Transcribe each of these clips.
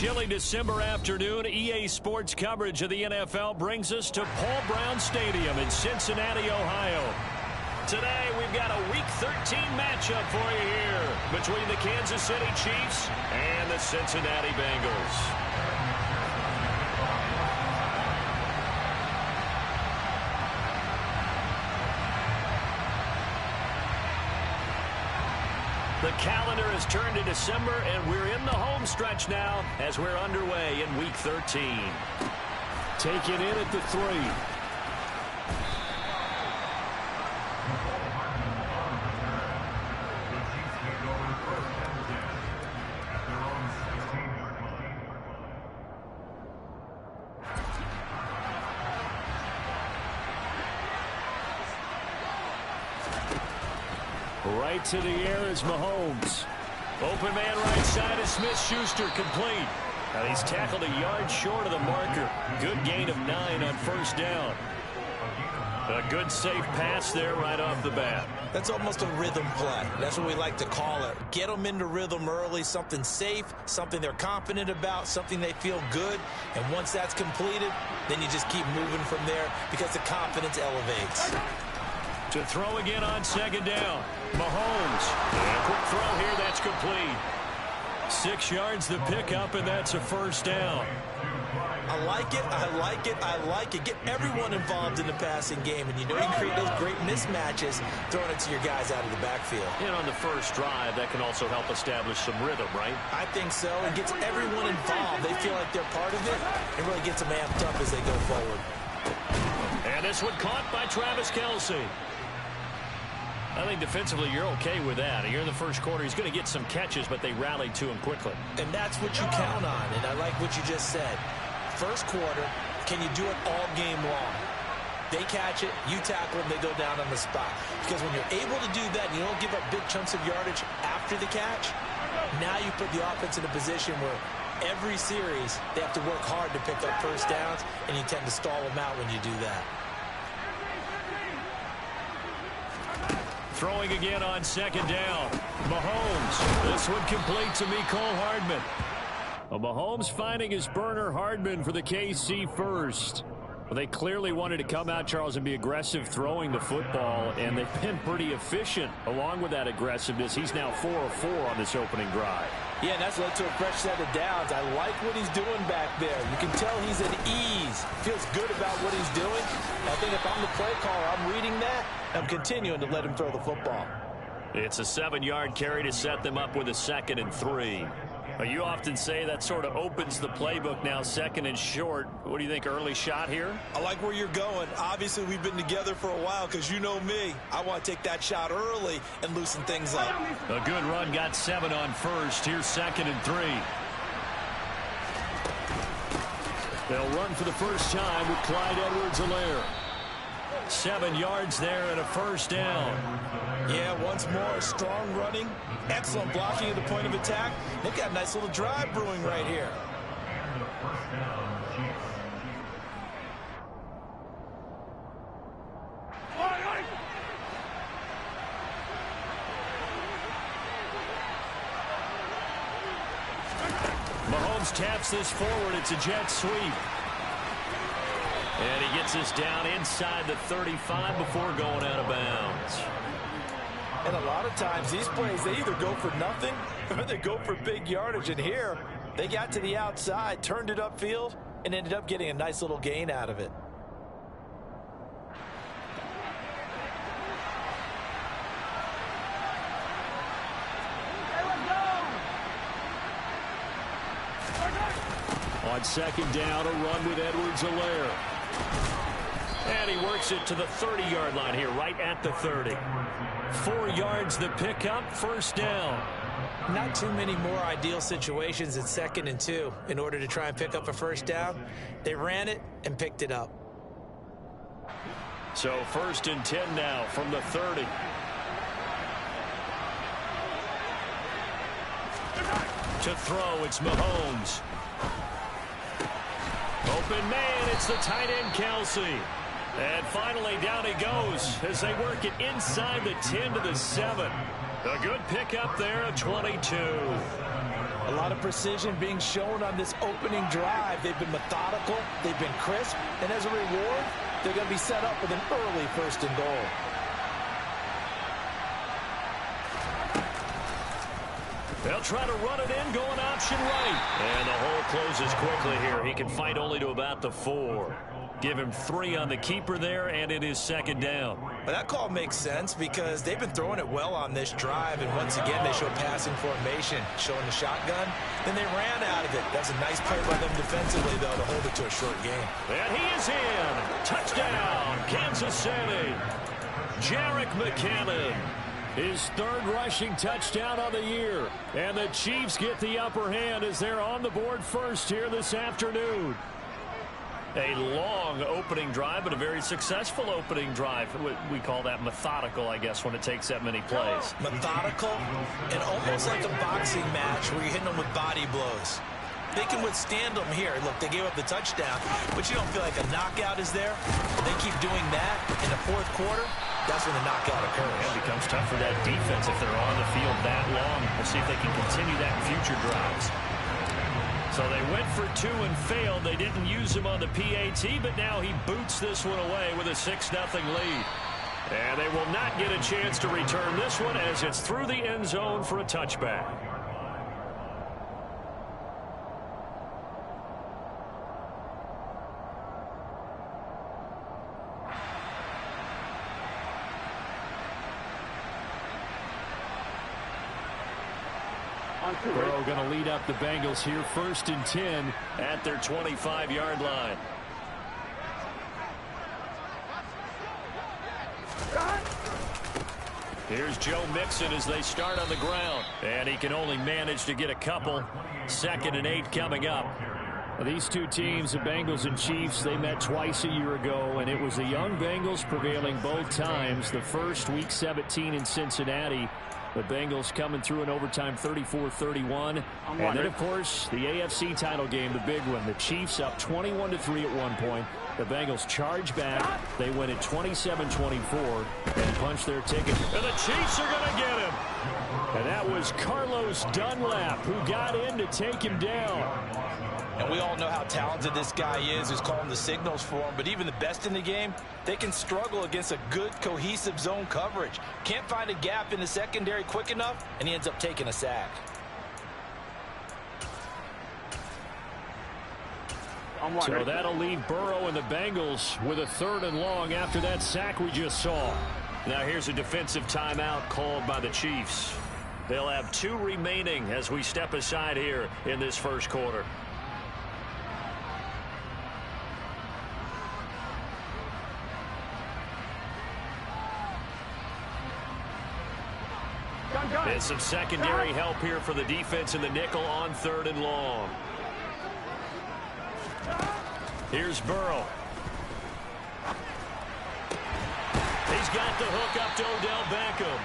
chilly December afternoon, EA Sports coverage of the NFL brings us to Paul Brown Stadium in Cincinnati, Ohio. Today, we've got a Week 13 matchup for you here between the Kansas City Chiefs and the Cincinnati Bengals. The calendar has turned to December, and we're in the home stretch now as we're underway in Week 13. Taken in at the 3. Right to the air is Mahomes. Open man right side is Smith-Schuster, complete. And he's tackled a yard short of the marker. Good gain of 9 on first down. A good safe pass there right off the bat. That's almost a rhythm play. That's what we like to call it. Get them into rhythm early, something safe, something they're confident about, something they feel good. And once that's completed, then you just keep moving from there because the confidence elevates. To throw again on second down. Mahomes. And a quick throw here. That's complete. 6 yards the pickup, and that's a first down. I like it. I like it. I like it. Get everyone involved in the passing game. And you know you can create those great mismatches throwing it to your guys out of the backfield. And on the first drive, that can also help establish some rhythm, right? I think so. It gets everyone involved. They feel like they're part of it. It really gets them amped up as they go forward. And this one caught by Travis Kelce. I think defensively you're okay with that. Here in the first quarter, he's going to get some catches, but they rallied to him quickly. And that's what you count on, and I like what you just said. First quarter, can you do it all game long? They catch it, you tackle them, they go down on the spot. Because when you're able to do that and you don't give up big chunks of yardage after the catch, now you put the offense in a position where every series they have to work hard to pick up first downs, and you tend to stall them out when you do that. Throwing again on second down. Mahomes. This one complete to Mecole Hardman. Well, Mahomes finding his burner Hardman for the KC first. Well, they clearly wanted to come out, Charles, and be aggressive throwing the football, and they've been pretty efficient along with that aggressiveness. He's now 4 of 4 on this opening drive. Yeah, and that's led to a fresh set of downs. I like what he's doing back there. You can tell he's at ease. Feels good about what he's doing. I think if I'm the play caller, I'm reading that. I'm continuing to let him throw the football. It's a 7-yard carry to set them up with a 2nd and 3. You often say that sort of opens the playbook now, 2nd and short. What do you think, early shot here? I like where you're going. Obviously, we've been together for a while because you know me. I want to take that shot early and loosen things up. A good run, got 7 on first. Here's 2nd and 3. They'll run for the first time with Clyde Edwards-Helaire. 7 yards there and a first down. Yeah, once more, strong running, excellent blocking at the point of attack. They've got a nice little drive brewing right here. Mahomes taps this forward. It's a jet sweep. And he gets us down inside the 35 before going out of bounds. And a lot of times these plays, they either go for nothing or they go for big yardage. And here, they got to the outside, turned it upfield, and ended up getting a nice little gain out of it. On second down, a run with Edwards-Helaire. And he works it to the 30-yard line here, right at the 30. 4 yards the pickup, first down. Not too many more ideal situations at 2nd and 2 in order to try and pick up a first down. They ran it and picked it up. So 1st and 10 now from the 30. To throw, it's Mahomes. Open man, it's the tight end Kelce. And finally down he goes as they work it inside the 10 to the 7. A good pickup there of 22. A lot of precision being shown on this opening drive. They've been methodical, they've been crisp, and as a reward, they're going to be set up with an early 1st and goal. They'll try to run it in, going option right. And the hole closes quickly here. He can fight only to about the 4. Give him 3 on the keeper there, and it is 2nd down. Well, that call makes sense because they've been throwing it well on this drive, and once again, they show passing formation, showing the shotgun. Then they ran out of it. That's a nice play by them defensively, though, to hold it to a short game. And he is in. Touchdown, Kansas City. Jerick McKinnon. His 3rd rushing touchdown of the year. And the Chiefs get the upper hand as they're on the board first here this afternoon. A long opening drive, but a very successful opening drive. We call that methodical, I guess, when it takes that many plays. Methodical and almost like a boxing match where you're hitting them with body blows. They can withstand them here. Look, they gave up the touchdown, but you don't feel like a knockout is there. If they keep doing that in the 4th quarter, that's when the knockout occurs. It becomes tough for that defense if they're on the field that long. We'll see if they can continue that in future drives. So they went for 2 and failed. They didn't use him on the PAT, but now he boots this one away with a 6-0 lead. And they will not get a chance to return this one as it's through the end zone for a touchback. Burrow going to lead up the Bengals here, 1st and 10 at their 25-yard line. Here's Joe Mixon as they start on the ground. And he can only manage to get a couple. 2nd and 8 coming up. These two teams, the Bengals and Chiefs, they met twice a year ago, and it was the young Bengals prevailing both times. The first, Week 17 in Cincinnati. The Bengals coming through in overtime 34-31. And then, of course, the AFC title game, the big one. The Chiefs up 21-3 at one point. The Bengals charge back. They win it 27-24 and punch their ticket. And the Chiefs are going to get him. And that was Carlos Dunlap who got in to take him down. And we all know how talented this guy is who's calling the signals for him. But even the best in the game, they can struggle against a good, cohesive zone coverage. Can't find a gap in the secondary quick enough, and he ends up taking a sack. So that'll leave Burrow and the Bengals with a 3rd and long after that sack we just saw. Now here's a defensive timeout called by the Chiefs. They'll have 2 remaining as we step aside here in this 1st quarter. And some secondary help here for the defense in the nickel on 3rd and long. Here's Burrow. He's got the hook up to Odell Beckham.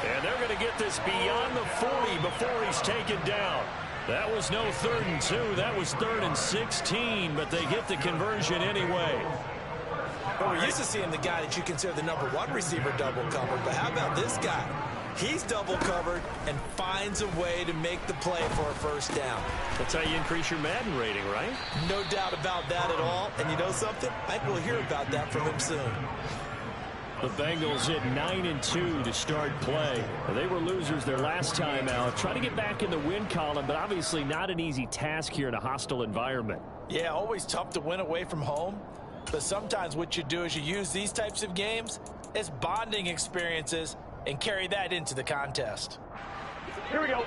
And they're going to get this beyond the 40 before he's taken down. That was no 3rd and 2. That was 3rd and 16, but they get the conversion anyway. Well, we're used to seeing the guy that you consider the #1 receiver double covered, but how about this guy? He's double covered and finds a way to make the play for a 1st down. That's how you increase your Madden rating, right? No doubt about that at all. And you know something? I think we'll hear about that from him soon. The Bengals at 9-2 to start play. They were losers their last time out. Trying to get back in the win column, but obviously not an easy task here in a hostile environment. Yeah, always tough to win away from home. But sometimes what you do is you use these types of games as bonding experiences and carry that into the contest. Here we go.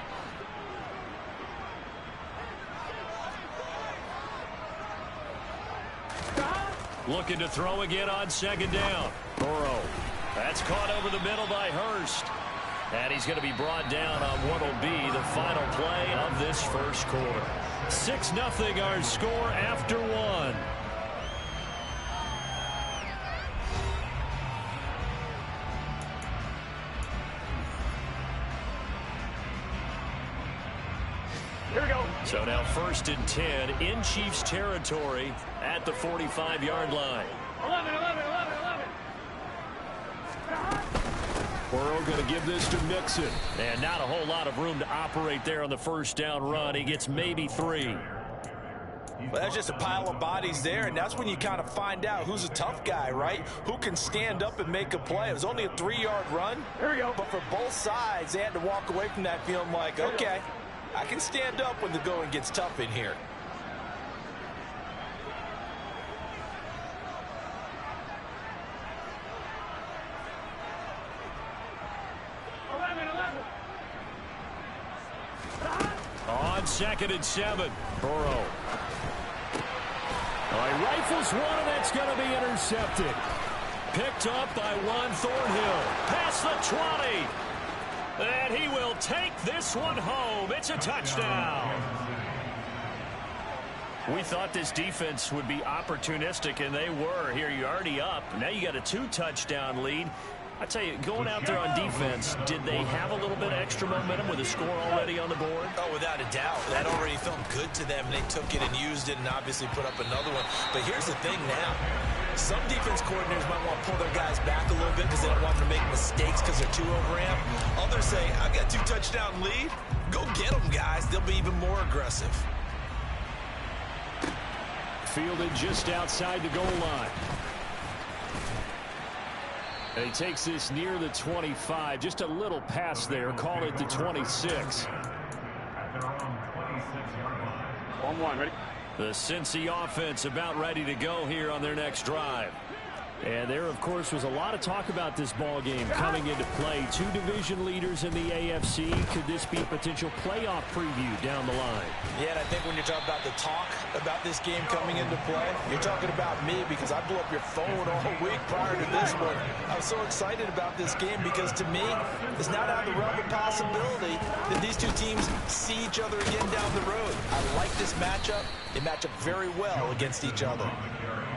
Looking to throw again on 2nd down. Burrow. That's caught over the middle by Hurst. And he's going to be brought down on what will be the final play of this 1st quarter. 6-0 our score after 1. Here we go. So now 1st and 10 in Chiefs territory at the 45-yard line. 11. Burrow going to give this to Mixon. And not a whole lot of room to operate there on the first down run. He gets maybe 3. Well, that's just a pile of bodies there, and that's when you kind of find out who's a tough guy, right? Who can stand up and make a play. It was only a 3-yard run. Here we go. But for both sides, they had to walk away from that feeling like, okay, I can stand up when the going gets tough in here. On 2nd and 7, Burrow. He rifles one, and that's going to be intercepted. Picked up by Juan Thornhill. Past the 20. And he will take this one home. It's a touchdown. We thought this defense would be opportunistic, and they were. Here, you're already up. Now you got a 2-touchdown lead. I tell you, going out there on defense, did they have a little bit of extra momentum with a score already on the board? Oh, without a doubt. That already felt good to them. They took it and used it and obviously put up another one. But here's the thing now. Some defense coordinators might want to pull their guys back a little bit because they don't want them to make mistakes because they're too overamped. Others say, I've got a 2-touchdown lead. Go get them, guys. They'll be even more aggressive. Fielded just outside the goal line. And he takes this near the 25. Just a little pass there. Call it the 26. 1-1, ready? The Cincy offense about ready to go here on their next drive. And there, of course, was a lot of talk about this ball game coming into play. 2 division leaders in the AFC. Could this be a potential playoff preview down the line? Yeah, and I think when you're talking about the talk about this game coming into play, you're talking about me because I blew up your phone all week prior to this one. I was so excited about this game because to me, it's not out of the realm of possibility that these 2 teams see each other again down the road. I like this matchup. They match up very well against each other.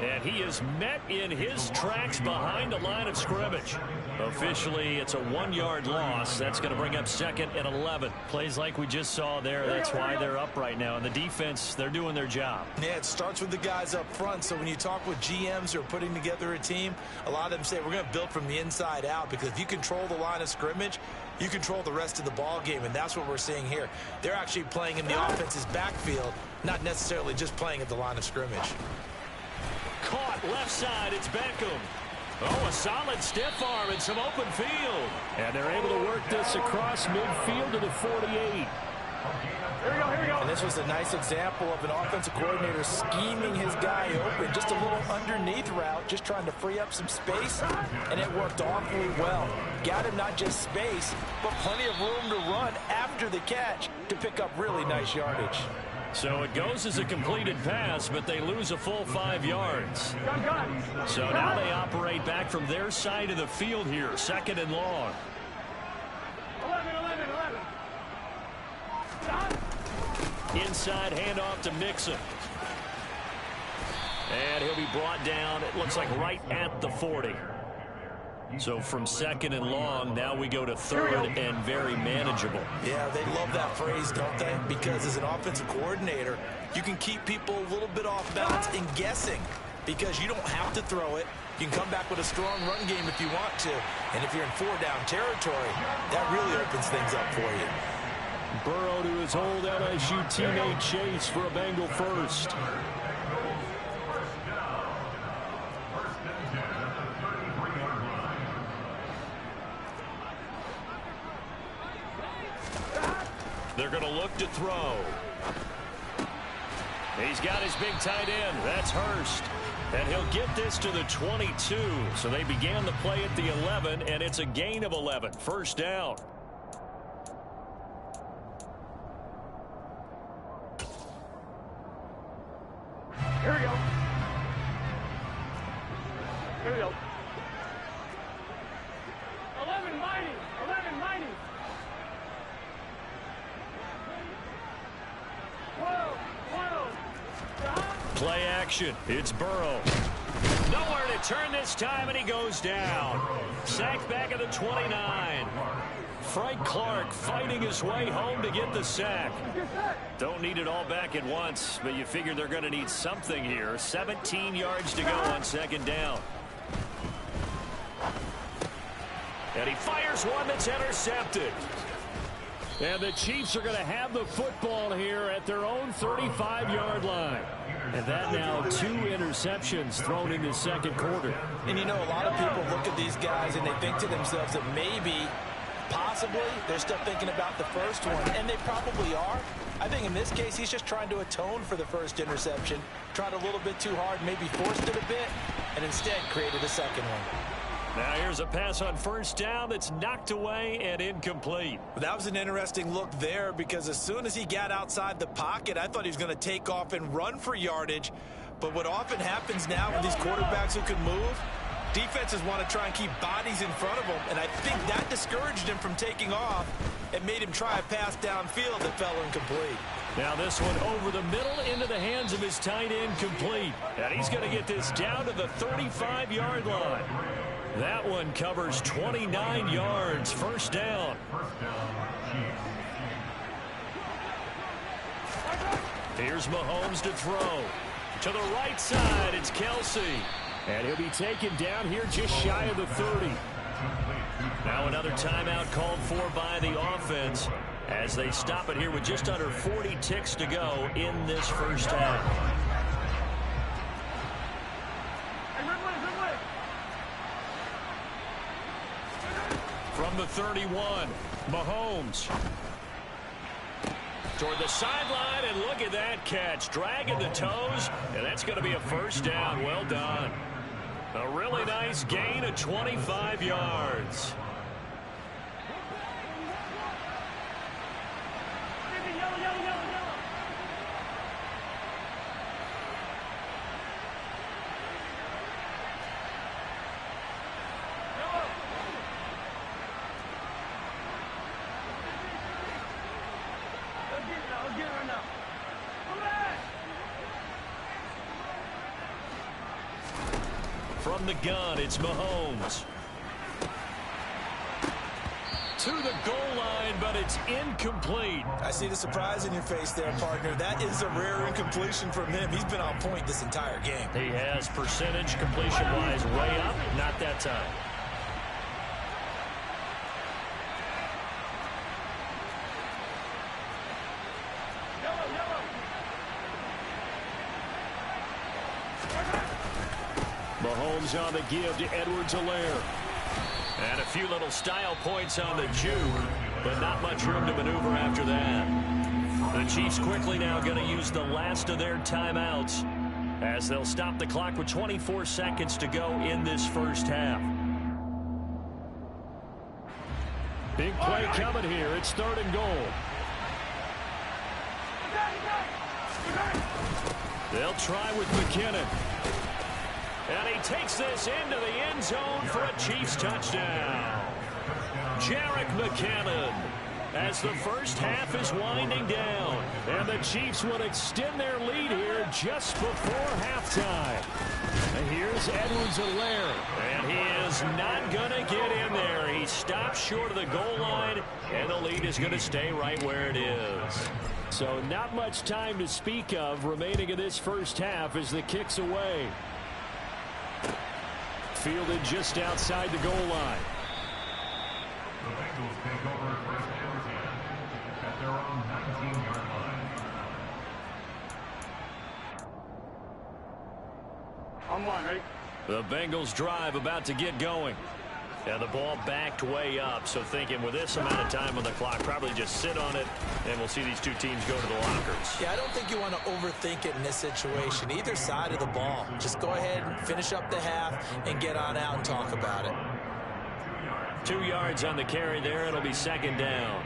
And he is met in his tracks behind the line of scrimmage. Officially, it's a 1-yard loss. That's going to bring up 2nd and 11. Plays like we just saw there. That's why they're up right now. And the defense, they're doing their job. Yeah, it starts with the guys up front. So when you talk with GMs who are putting together a team, a lot of them say we're going to build from the inside out because if you control the line of scrimmage, you control the rest of the ball game, and that's what we're seeing here. They're actually playing in the offense's backfield, not necessarily just playing at the line of scrimmage. Caught left side, it's Beckham. Oh, a solid stiff arm and some open field. And they're able to work this across midfield to the 48. Here we go, here we go. And this was a nice example of an offensive coordinator scheming his guy open. Just a little underneath route, just trying to free up some space, and it worked awfully well. Got him not just space, but plenty of room to run after the catch to pick up really nice yardage. So it goes as a completed pass, but they lose a full 5 yards. Gun. So now they operate back from their side of the field here, 2nd and long. 11. Inside handoff to Mixon. And he'll be brought down, it looks like right at the 40. So from 2nd and long, now we go to 3rd and very manageable. Yeah, they love that phrase, don't they? Because as an offensive coordinator, you can keep people a little bit off balance and guessing because you don't have to throw it. You can come back with a strong run game if you want to. And if you're in 4-down territory, that really opens things up for you. Burrow to his old LSU teammate Cheifs for a Bengal first. They're going to look to throw. He's got his big tight end. That's Hurst. And he'll get this to the 22. So they began the play at the 11, and it's a gain of 11. First down. Here we go. Here we go. 11 mighty. Play action. It's Burrow. Nowhere to turn this time, and he goes down. Sacked back at the 29. Frank Clark fighting his way home to get the sack. Don't need it all back at once, but you figure they're going to need something here. 17 yards to go on 2nd down. And he fires one that's intercepted. And the Chiefs are going to have the football here at their own 35-yard line. And that now 2 interceptions thrown in the second quarter. And you know, a lot of people look at these guys and they think to themselves that maybe, possibly, they're still thinking about the first one. And they probably are. I think in this case, he's just trying to atone for the first interception. Tried a little bit too hard, maybe forced it a bit, and instead created a second one. Now here's a pass on first down that's knocked away and incomplete. That was an interesting look there because as soon as he got outside the pocket, I thought he was going to take off and run for yardage. But what often happens now with these quarterbacks who can move, defenses want to try and keep bodies in front of them, and I think that discouraged him from taking off and made him try a pass downfield that fell incomplete. Now this one over the middle into the hands of his tight end, complete. And he's going to get this down to the 35-yard line. That one covers 29 yards, first down. Here's Mahomes to throw. To the right side, it's Kelsey. And he'll be taken down here just shy of the 30. Now another timeout called for by the offense as they stop it here with just under 40 ticks to go in this first half. From the 31, Mahomes. Toward the sideline, and look at that catch. Dragging the toes, and that's going to be a first down. Well done. A really nice gain of 25 yards. From the gun, it's Mahomes. To the goal line, but it's incomplete. I see the surprise in your face there, partner. That is a rare incompletion from him. He's been on point this entire game. He has percentage completion-wise way up. Not that time. Mahomes on the give to Edwards-Helaire. And a few little style points on the juke, but not much room to maneuver after that. The Chiefs quickly now going to use the last of their timeouts as they'll stop the clock with 24 seconds to go in this first half. Big play coming here. It's 3rd and goal. They'll try with McKinnon. And he takes this into the end zone for a Chiefs touchdown. Jerick McKinnon as the first half is winding down. And the Chiefs will extend their lead here just before halftime. And here's Edwards-Helaire. And he is not going to get in there. He stops short of the goal line, and the lead is going to stay right where it is. So not much time to speak of remaining in this first half as the kick's away. Fielded just outside the goal line. The Bengals take over first and 10 at their own 19-yard line. On one, ready? The Bengals drive about to get going. And the ball backed way up, so thinking with this amount of time on the clock, probably just sit on it, and we'll see these two teams go to the lockers. Yeah, I don't think you want to overthink it in this situation. Either side of the ball. Just go ahead and finish up the half and get on out and talk about it. 2 yards on the carry there. It'll be 2nd down.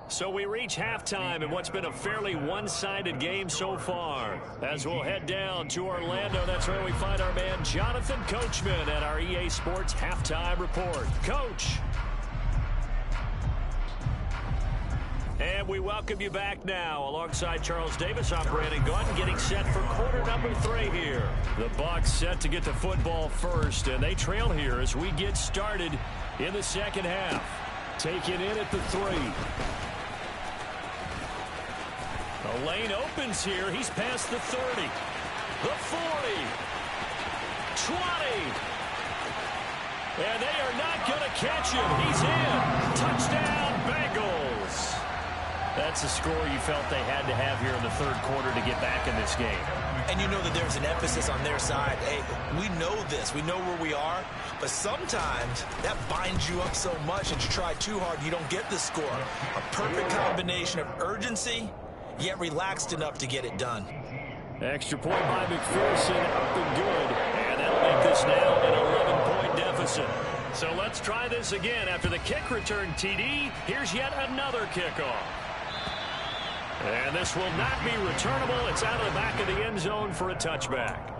So we reach halftime in what's been a fairly one-sided game so far. As we'll head down to Orlando, that's where we find our man Jonathan Coachman at our EA Sports Halftime Report. Coach. And we welcome you back now. Alongside Charles Davis, I'm Brandon Gaudin, getting set for quarter number 3 here. The Bucs set to get the football first, and they trail here as we get started in the second half. Taken in at the 3. The lane opens here. He's past the 30. The 40. 20. And they are not going to catch him. He's in. Touchdown, Bengals. That's the score you felt they had to have here in the third quarter to get back in this game. And you know that there's an emphasis on their side. Hey, we know this. We know where we are. But sometimes that binds you up so much that you try too hard and you don't get the score. A perfect combination of urgency, yet relaxed enough to get it done. Extra point by McPherson, up and good. And that'll make this now an 11-point deficit. So let's try this again. After the kick return TD, here's yet another kickoff. And this will not be returnable. It's out of the back of the end zone for a touchback.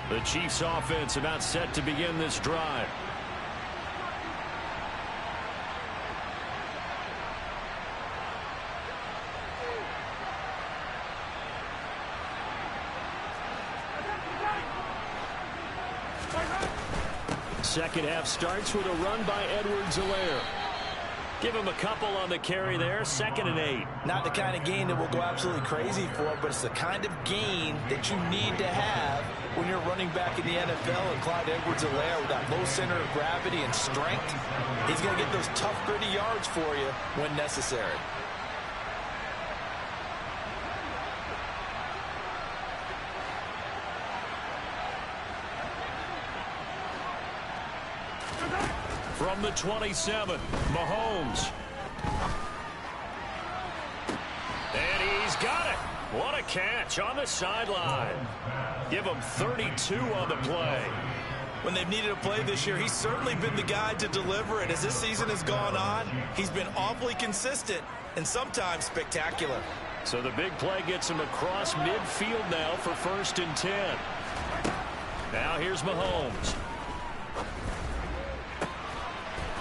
The Chiefs offense about set to begin this drive. Second half starts with a run by Edwards-Helaire. Give him a couple on the carry there. 2nd and 8. Not the kind of gain that we'll go absolutely crazy for, but it's the kind of gain that you need to have when you're running back in the NFL. And Clyde Edwards-Helaire with that low center of gravity and strength, he's going to get those tough, gritty yards for you when necessary. From the 27, Mahomes. And he's got it. What a catch on the sideline. Give him 32 on the play. When they've needed a play this year, he's certainly been the guy to deliver it. As this season has gone on, he's been awfully consistent and sometimes spectacular. So the big play gets him across midfield now for 1st and 10. Now here's Mahomes.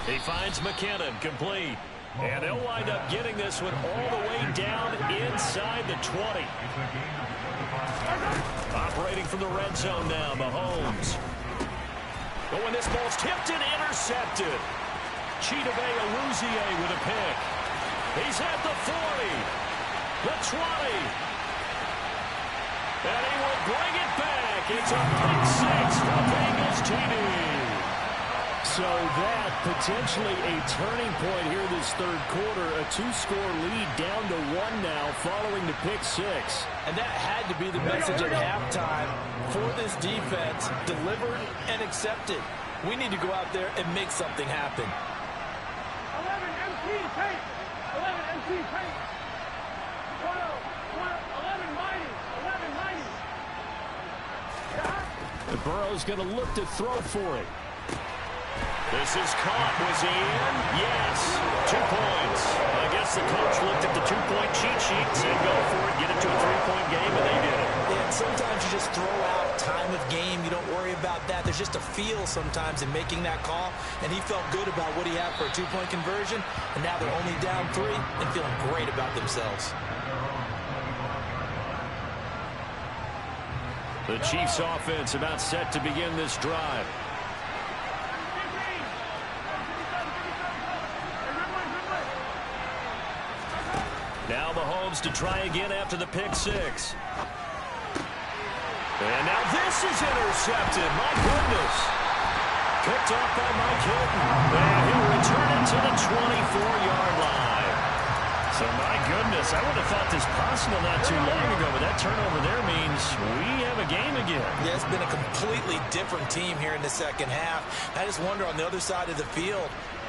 He finds McKinnon, complete. And they'll wind up getting this one all the way down inside the 20. Operating from the red zone now, Mahomes. But when this ball's tipped and intercepted. Cheifs with a pick. He's at the 40. The 20. And he will bring it back. It's a pick 6 for Bengals TD. So that potentially a turning point here this third quarter. A 2-score lead down to 1 now following the pick 6. And that had to be the message at halftime for this defense. Delivered and accepted. We need to go out there and make something happen. 11 MT paint. 11 MT paint. 11 mighty. 11 mighty. And Burrow's going to look to throw for it. This is caught. Was he in? Yes. 2 points. I guess the coach looked at the 2-point cheat sheet and said, go for it, get it to a 3-point game, and they did it. Yeah, and sometimes you just throw out time of game. You don't worry about that. There's just a feel sometimes in making that call, and he felt good about what he had for a 2-point conversion, and now they're only down 3 and feeling great about themselves. The Chiefs offense about set to begin this drive. Now Mahomes to try again after the pick 6. And now this is intercepted. My goodness. Picked off by Mike Hilton. And he'll return it to the 24-yard line. So my goodness, I would have thought this possible not too long ago, but that turnover there means we have a game again. Yeah, it's been a completely different team here in the second half. I just wonder on the other side of the field,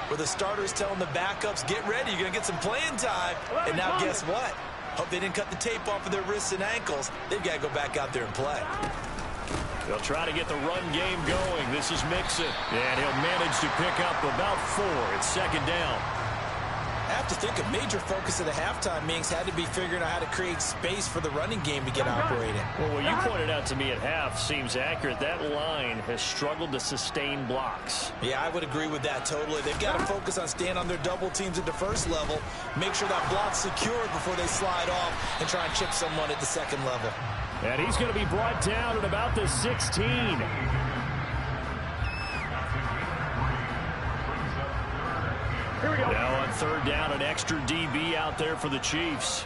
where the starters telling the backups, get ready, you're going to get some playing time. And now guess what? Hope they didn't cut the tape off of their wrists and ankles. They've got to go back out there and play. They'll try to get the run game going. This is Mixon. And he'll manage to pick up about 4. It's 2nd down. I have to think a major focus of the halftime meetings had to be figuring out how to create space for the running game to get operating. Well, what you pointed out to me at half seems accurate. That line has struggled to sustain blocks. Yeah, I would agree with that totally. They've got to focus on staying on their double teams at the first level, make sure that block's secured before they slide off and try and chip someone at the second level. And he's going to be brought down at about the 16. Here we go. Now on 3rd down, an extra DB out there for the Chiefs.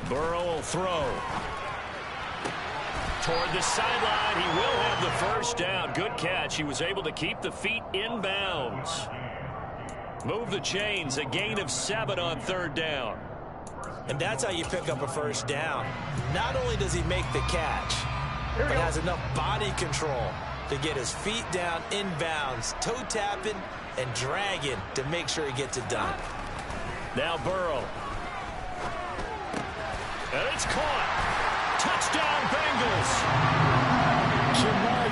Burrow will throw. Toward the sideline, he will have the first down. Good catch. He was able to keep the feet in bounds. Move the chains, a gain of 7 on 3rd down. And that's how you pick up a first down. Not only does he make the catch, but has enough body control to get his feet down in bounds, toe tapping and dragging to make sure he gets it done. Now Burrow. And it's caught. Touchdown, Bengals.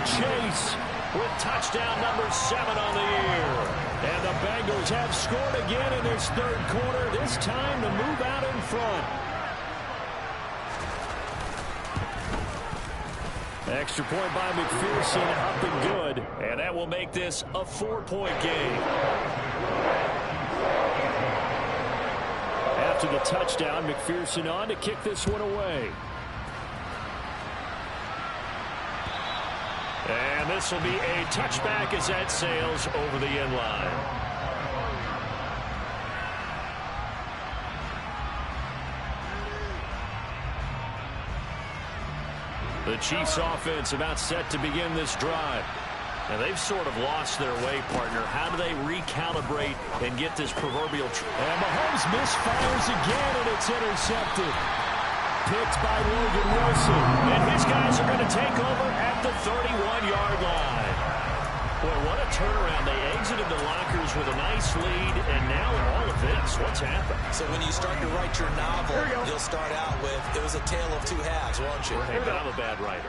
Cheifs with touchdown number 7 on the year. And the Bengals have scored again in this 3rd quarter, this time to move out in front. Extra point by McPherson, up and good. And that will make this a 4-point game. After the touchdown, McPherson on to kick this one away. And this will be a touchback as that sails over the end line. The Chiefs offense about set to begin this drive. And they've sort of lost their way, partner. How do they recalibrate and get this proverbial... And Mahomes misfires again, and it's intercepted. Picked by Logan Wilson. And his guys are going to take over at the 31-yard line. Boy, what a turnaround. They exited the lockers with a nice lead, and now all of this. What's happened? So when you start to write your novel, you'll start out with, it was a tale of 2 halves, won't you? Right, but I'm a bad writer.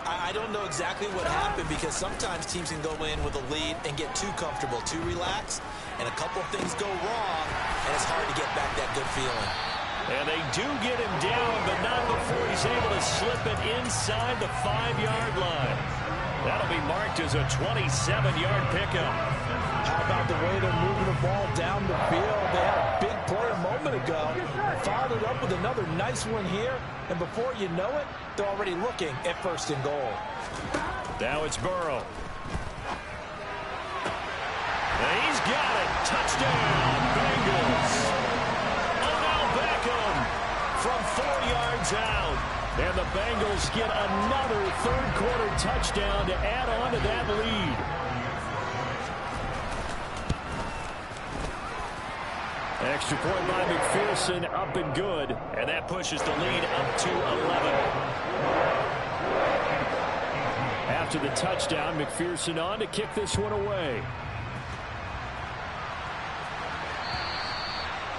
I don't know exactly what happened, because sometimes teams can go in with a lead and get too comfortable, too relaxed, and a couple of things go wrong, and it's hard to get back that good feeling. And they do get him down, but not before he's able to slip it inside the 5-yard line. That'll be marked as a 27-yard pickup. How about the way they're moving the ball down the field? They had a big play a moment ago, followed it up with another nice one here, and before you know it, they're already looking at 1st and goal. Now it's Burrow. And he's got it. Touchdown, Bengals. From 4 yards out. And the Bengals get another 3rd quarter touchdown to add on to that lead. Extra point by McPherson, up and good. And that pushes the lead up to 11. After the touchdown, McPherson on to kick this one away.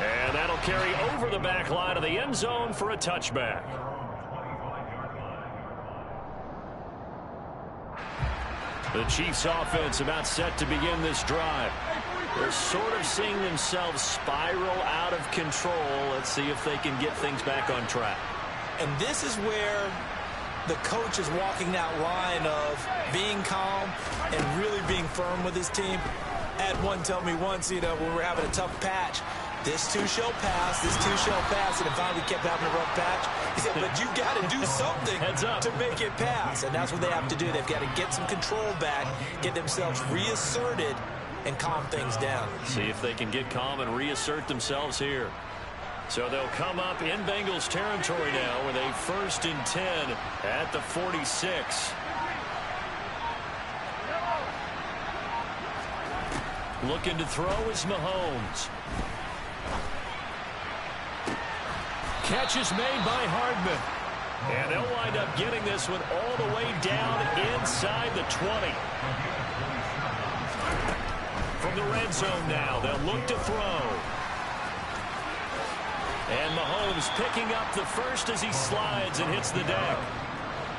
And that'll carry over the back line of the end zone for a touchback. The Chiefs offense about set to begin this drive. They're sort of seeing themselves spiral out of control. Let's see if they can get things back on track. And this is where the coach is walking that line of being calm and really being firm with his team. Had one tell me once, when we were having a tough patch, this too shall pass, this too shall pass, and it finally kept having a rough patch. He said, but you got to do something to make it pass, and that's what they have to do. They've got to get some control back, get themselves reasserted, and calm things down. See if they can get calm and reassert themselves here. So they'll come up in Bengals territory now with a 1st and 10 at the 46. Looking to throw is Mahomes. Catch is made by Hardman. And they'll wind up getting this one all the way down inside the 20. From the red zone now, they'll look to throw. And Mahomes picking up the first as he slides and hits the deck.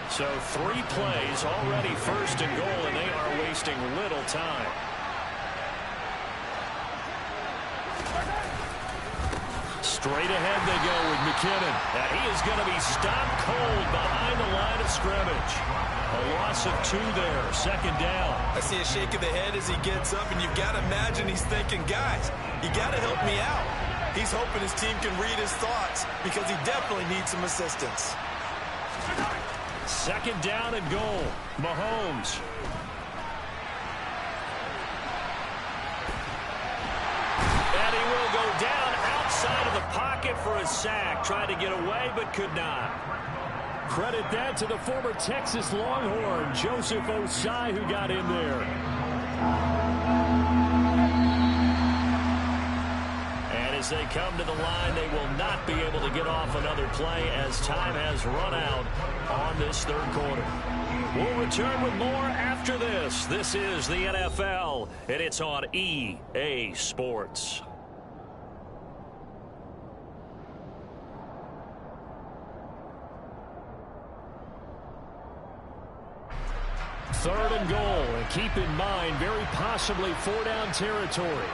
So 3 plays already 1st and goal, and they are wasting little time. Straight ahead they go with McKinnon. And he is going to be stopped cold behind the line of scrimmage. A loss of 2 there, 2nd down. I see a shake of the head as he gets up, and you've got to imagine he's thinking, guys, you got to help me out. He's hoping his team can read his thoughts because he definitely needs some assistance. 2nd down and goal. Mahomes. And he will go down outside inside of the pocket for a sack. Tried to get away, but could not. Credit that to the former Texas Longhorn, Joseph Osai, who got in there. And as they come to the line, they will not be able to get off another play as time has run out on this third quarter. We'll return with more after this. This is the NFL, and it's on EA Sports. Third and goal, and keep in mind, very possibly 4-down territory.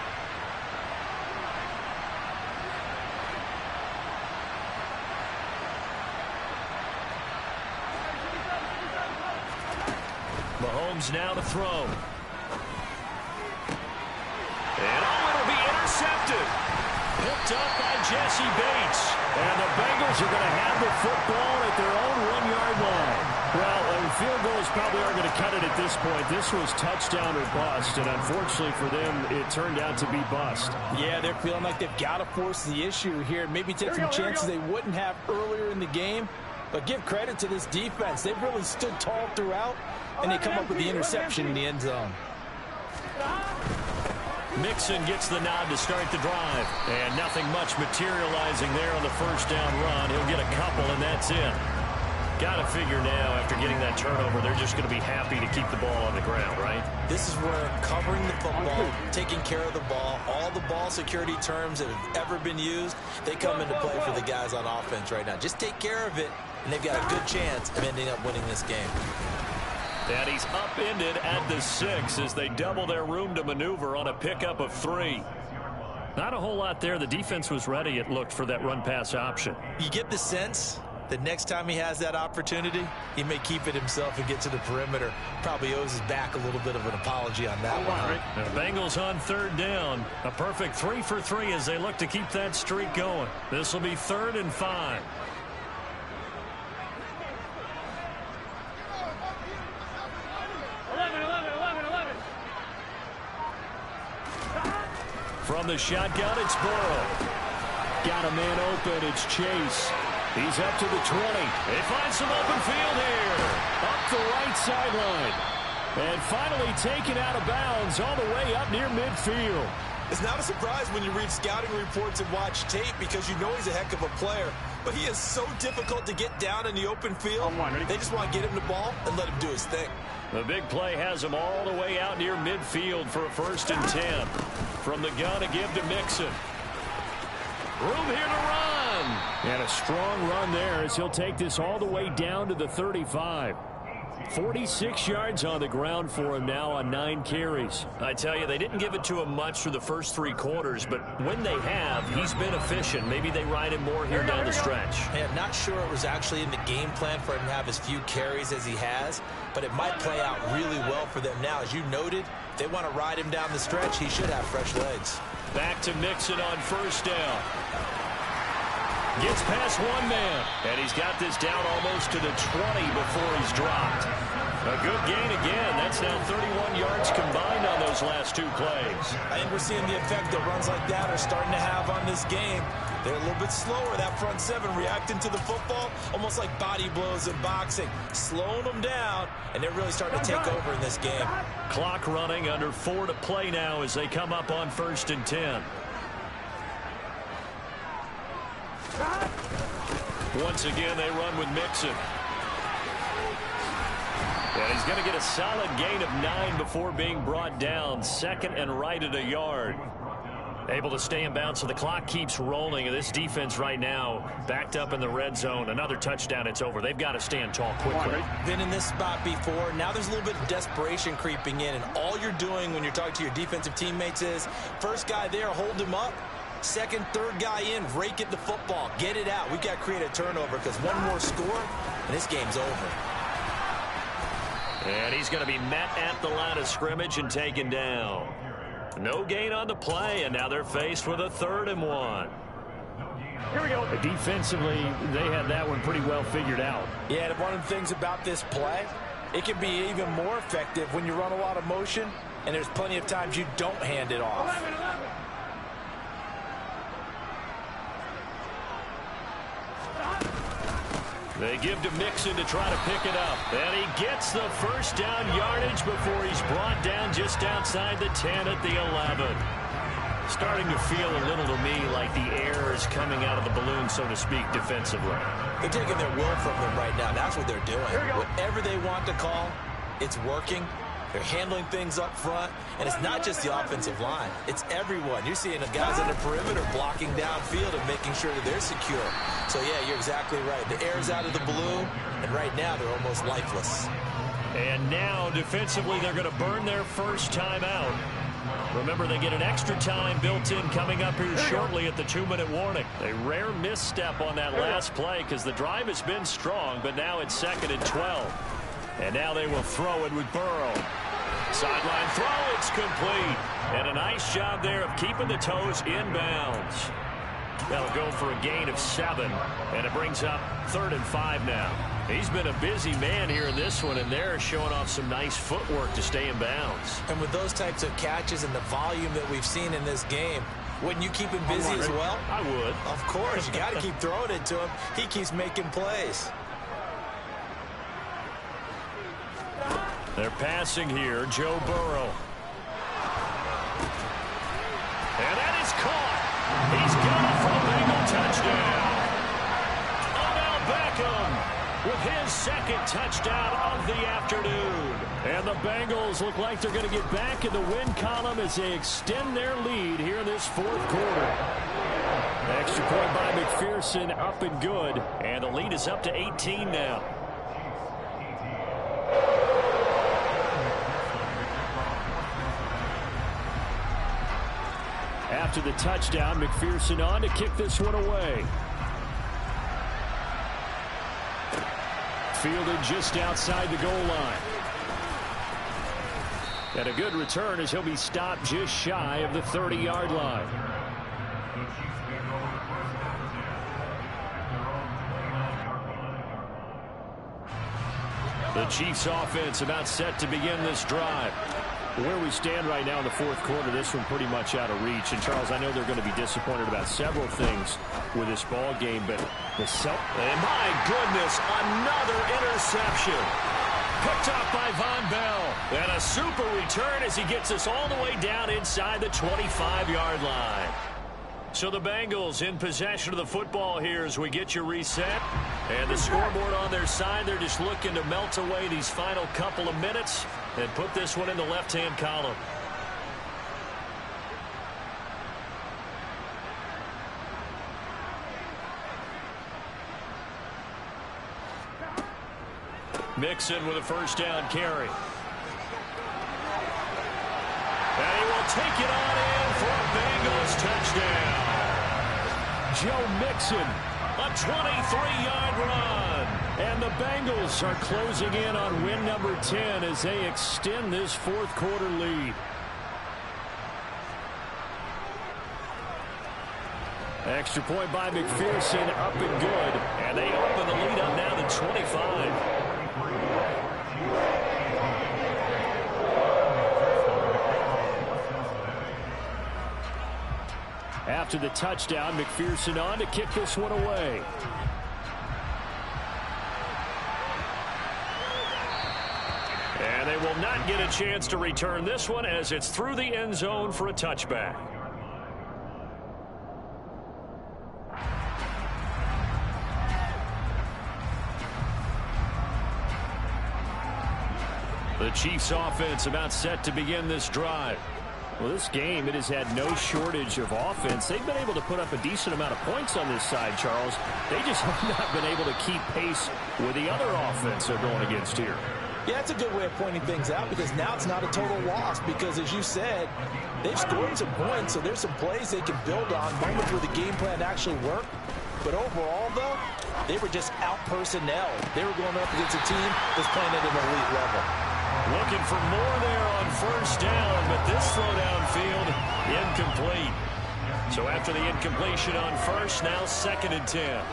Mahomes now to throw. And it'll be intercepted. Picked up by Jesse Bates. And the Bengals are going to have the football at their own 1-yard line. Well, field goals probably aren't going to cut it at this point. This was touchdown or bust, and unfortunately for them, it turned out to be bust. Yeah, they're feeling like they've got to force the issue here. Maybe take some chances they wouldn't have earlier in the game. But give credit to this defense. They've really stood tall throughout, and they come up with the interception in the end zone. Mixon gets the nod to start the drive. And nothing much materializing there on the first down run. He'll get a couple, and that's it. Got to figure now, after getting that turnover, they're just going to be happy to keep the ball on the ground, right? This is where covering the football, taking care of the ball, all the ball security terms that have ever been used, they come into play for the guys on offense right now. Just take care of it, and they've got a good chance of ending up winning this game. And he's upended at the 6 as they double their room to maneuver on a pickup of 3. Not a whole lot there. The defense was ready, it looked, for that run-pass option. You get the sense that next time he has that opportunity, he may keep it himself and get to the perimeter. Probably owes his back a little bit of an apology on that one. The Bengals on third down. A perfect 3 for 3 as they look to keep that streak going. This will be 3rd and 5. From the shotgun, it's Burrow. Got a man open, it's Chase. He's up to the 20. They find some open field here. Up the right sideline. And finally taken out of bounds all the way up near midfield. It's not a surprise when you read scouting reports and watch tape because you know he's a heck of a player. But he is so difficult to get down in the open field. They just want to get him the ball and let him do his thing. The big play has him all the way out near midfield for a 1st and 10. From the gun to give to Mixon. Room here to run. And a strong run there as he'll take this all the way down to the 35. 46 yards on the ground for him now on 9 carries. I tell you, they didn't give it to him much through the first 3 quarters, but when they have, he's been efficient. Maybe they ride him more here down the stretch. Hey, I'm not sure it was actually in the game plan for him to have as few carries as he has, but it might play out really well for them now. As you noted, if they want to ride him down the stretch, he should have fresh legs. Back to Mixon on 1st down. Gets past one man, and he's got this down almost to the 20 before he's dropped. A good gain again. That's now 31 yards combined on those last 2 plays. I think we're seeing the effect that runs like that are starting to have on this game. They're a little bit slower, that front 7, reacting to the football, almost like body blows in boxing, slowing them down, and they're really starting to take over in this game. Clock running, under 4 to play now as they come up on 1st and 10. Once again, they run with Mixon. And he's going to get a solid gain of 9 before being brought down. 2nd and right at a yard. Able to stay in bounds, so the clock keeps rolling. And this defense right now backed up in the red zone. Another touchdown, it's over. They've got to stand tall quickly. Been in this spot before. Now there's a little bit of desperation creeping in. And all you're doing when you're talking to your defensive teammates is, first guy there, hold him up. 2nd, 3rd guy in, rake at the football. Get it out. We've got to create a turnover because one more score, and this game's over. And he's going to be met at the line of scrimmage and taken down. No gain on the play, and now they're faced with a 3rd and 1. Here we go. Defensively, they had that one pretty well figured out. Yeah, and one of the things about this play, it can be even more effective when you run a lot of motion, and there's plenty of times you don't hand it off. 11. They give to Mixon to try to pick it up. And he gets the first down yardage before he's brought down just outside the 10 at the 11. Starting to feel a little to me like the air is coming out of the balloon, so to speak, defensively. They're taking their will from them right now. That's what they're doing. Whatever they want to call, it's working. They're handling things up front, and it's not just the offensive line. It's everyone. You're seeing the guys on the perimeter blocking downfield and making sure that they're secure. So, yeah, you're exactly right. The air's out of the balloon, and right now they're almost lifeless. And now, defensively, they're going to burn their first time out. Remember, they get an extra time built in coming up here shortly at the 2-minute warning. A rare misstep on that last play because the drive has been strong, but now it's 2nd and 12. And now they will throw it with Burrow. Sideline throw, it's complete. And a nice job there of keeping the toes inbounds. That'll go for a gain of 7. And it brings up 3rd and 5 now. He's been a busy man here in this one, and they're showing off some nice footwork to stay in bounds. And with those types of catches and the volume that we've seen in this game, wouldn't you keep him busy as well? I would. Of course. You got to keep throwing it to him. He keeps making plays. They're passing here, Joe Burrow. And that is caught. He's got it for a Bengal touchdown. Odell Beckham with his 2nd touchdown of the afternoon. And the Bengals look like they're going to get back in the win column as they extend their lead here in this 4th quarter. Extra point by McPherson, up and good. And the lead is up to 18 now. After the touchdown, McPherson on to kick this one away. Fielded just outside the goal line. And a good return as he'll be stopped just shy of the 30-yard line. The Chiefs offense about set to begin this drive. Where we stand right now in the 4th quarter, this one pretty much out of reach. And, Charles, I know they're going to be disappointed about several things with this ball game, but and my goodness, another interception. Picked up by Von Bell. And a super return as he gets us all the way down inside the 25-yard line. So the Bengals in possession of the football here as we get you reset. And the scoreboard on their side, they're just looking to melt away these final couple of minutes and put this one in the left-hand column. Mixon with a first down carry. And he will take it on in for a Bengals touchdown. Joe Mixon, a 23-yard run. And the Bengals are closing in on win number 10 as they extend this 4th quarter lead. Extra point by McPherson, up and good. And they open the lead up now to 25. After the touchdown, McPherson on to kick this one away. And they will not get a chance to return this one as it's through the end zone for a touchback. The Chiefs offense about set to begin this drive. Well, this game, it has had no shortage of offense. They've been able to put up a decent amount of points on this side, Charles. They just have not been able to keep pace with the other offense they're going against here. Yeah, that's a good way of pointing things out because now it's not a total loss because, as you said, they've scored some points, so there's some plays they can build on, moments where the game plan actually worked. But overall, though, they were just out-personnel. They were going up against a team that's playing at an elite level. Looking for more there on first down, but this throw downfield incomplete. So after the incompletion on first, now 2nd and 10.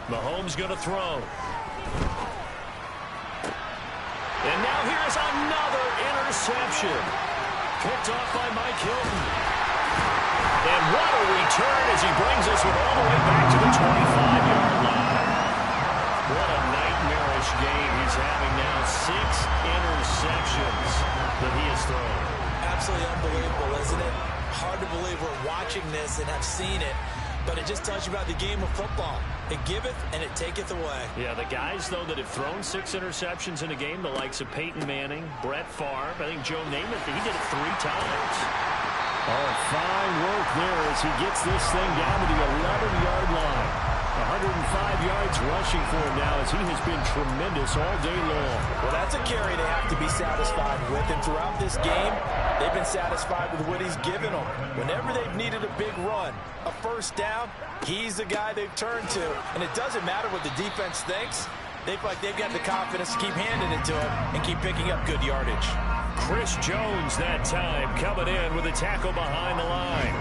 Mahomes going to throw. And now here's another interception. Picked off by Mike Hilton. And what a return as he brings us all the way back to the 25-yard line. What a nightmarish game he's having now. 6 interceptions that he has thrown. Absolutely unbelievable, isn't it? Hard to believe we're watching this and have seen it, but it just tells you about the game of football. It giveth and it taketh away. Yeah, the guys, though, that have thrown 6 interceptions in a game, the likes of Peyton Manning, Brett Favre, I think Joe Namath, he did it 3 times. Oh, fine work there as he gets this thing down to the 11-yard line. 105 yards rushing for him now as he has been tremendous all day long. Well, that's a carry they have to be satisfied with, and throughout this game, they've been satisfied with what he's given them. Whenever they've needed a big run, a first down, he's the guy they've turned to. And it doesn't matter what the defense thinks. They feel like they've got the confidence to keep handing it to him and keep picking up good yardage. Chris Jones that time coming in with a tackle behind the line.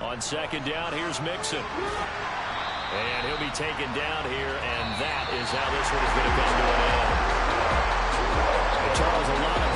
On second down, here's Mixon. And he'll be taken down here, and that is how this one is going to come to an end. Charles, a lot of